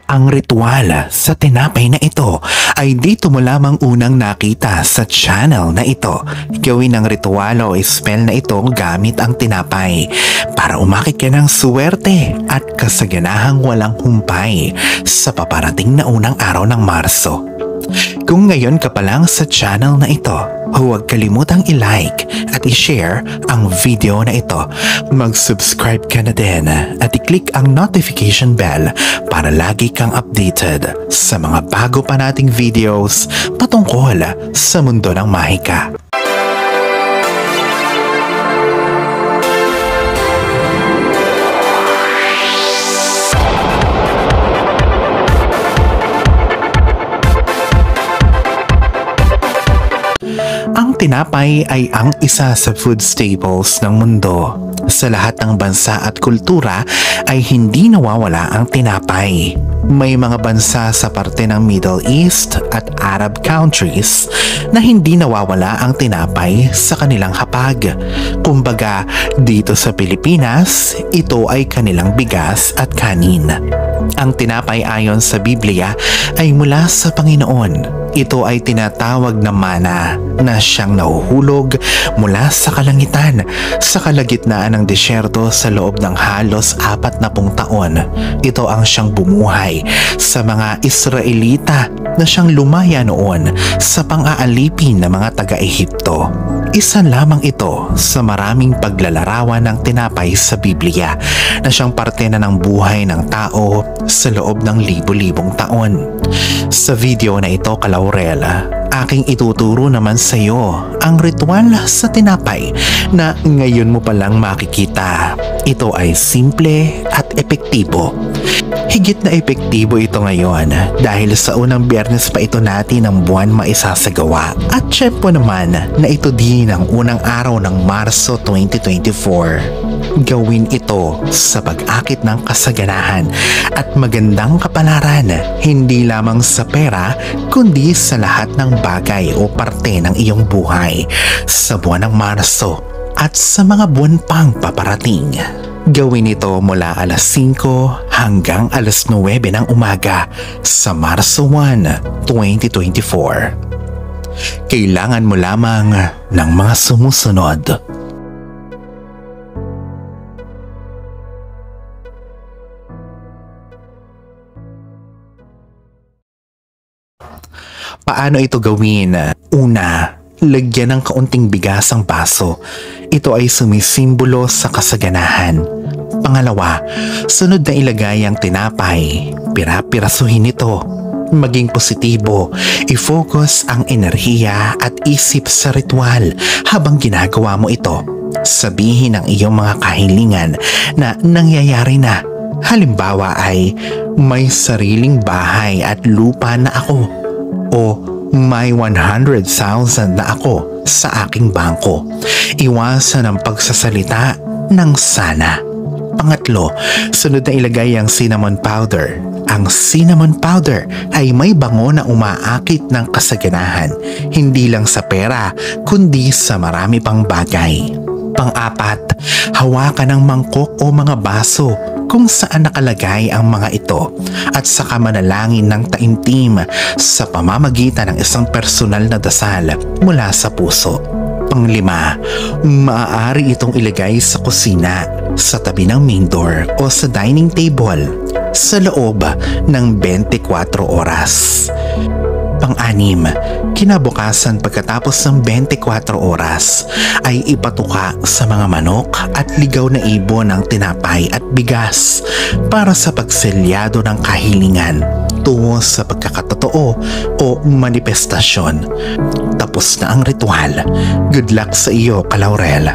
Ang ritual sa tinapay na ito ay dito mo lamang unang nakita sa channel na ito. Gawin ang ritual o spell na ito gamit ang tinapay para umakit ka ng swerte at kasaganahang walang humpay sa paparating na unang araw ng Marso. Kung ngayon ka pa lang sa channel na ito, huwag kalimutang i-like at i-share ang video na ito. Mag-subscribe ka na din at i-click ang notification bell para lagi kang updated sa mga bago pa nating videos patungkol sa mundo ng mahika. Ang tinapay ay ang isa sa food staples ng mundo. Sa lahat ng bansa at kultura ay hindi nawawala ang tinapay. May mga bansa sa parte ng Middle East at Arab countries na hindi nawawala ang tinapay sa kanilang hapag. Kumbaga, dito sa Pilipinas, ito ay kanilang bigas at kanin. Ang tinapay ayon sa Biblia ay mula sa Panginoon. Ito ay tinatawag na mana na siyang nahuhulog mula sa kalangitan sa kalagitnaan ng disyerto sa loob ng halos 40 taon. Ito ang siyang bumuhay sa mga Israelita na siyang lumaya noon sa pang-aalipin ng mga taga-Ehipto. Isa lamang ito sa maraming paglalarawan ng tinapay sa Biblia na siyang parte na ng buhay ng tao sa loob ng libo-libong taon. Sa video na ito, Kalaurel, aking ituturo naman sa iyo ang ritual sa tinapay na ngayon mo palang makikita. Ito ay simple at epektibo. Higit na epektibo ito ngayon dahil sa unang Biyernes pa ito natin ang buwan maisasagawa at tiyempo naman na ito din ang unang araw ng Marso 2024. Gawin ito sa pag-akit ng kasaganahan at magandang kapalaran, hindi lamang sa pera kundi sa lahat ng bagay o parte ng iyong buhay sa buwan ng Marso at sa mga buwan pang paparating. Gawin ito mula alas 5 hanggang alas 9 ng umaga sa Marso 1, 2024. Kailangan mo lamang ng mga sumusunod. Paano ito gawin? Una, lagyan ng kaunting bigas ang baso. Ito ay sumisimbolo sa kasaganahan. Pangalawa, sunod na ilagay ang tinapay. Pira-pirasuhin ito. Maging positibo, i-focus ang enerhiya at isip sa ritual habang ginagawa mo ito. Sabihin ang iyong mga kahilingan na nangyayari na. Halimbawa ay, may sariling bahay at lupa na ako. O may 100,000 na ako sa aking bangko. Iwasan ang pagsasalita ng sana. Pangatlo, sunod na ilagay ang cinnamon powder. Ang cinnamon powder ay may bango na umaakit ng kasaganahan, hindi lang sa pera kundi sa marami pang bagay. Pang-apat, hawakan ng mangkok o mga baso kung saan nakalagay ang mga ito at saka manalangin ng taimtim sa pamamagitan ng isang personal na dasal mula sa puso. Panglima, maaari itong ilagay sa kusina, sa tabi ng main door o sa dining table sa loob ng 24 oras. Pang-anim, kinabukasan pagkatapos ng 24 oras ay ipatuka sa mga manok at ligaw na ibon ng tinapay at bigas para sa pagselyado ng kahilingan tungo sa pagkakatotoo o manifestasyon. Tapos na ang ritual. Good luck sa iyo, Kalaurel.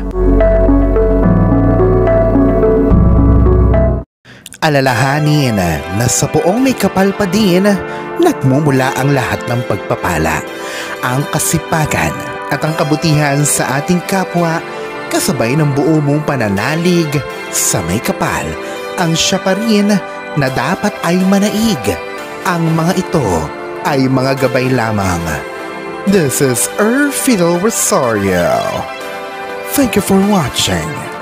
Alalahanin na sa poong may kapal pa din, nagmumula ang lahat ng pagpapala, ang kasipagan at ang kabutihan sa ating kapwa kasabay ng buo mong pananalig sa may kapal. Ang siya pa rin na dapat ay manaig. Ang mga ito ay mga gabay lamang. This is Erfidel Rosario. Thank you for watching.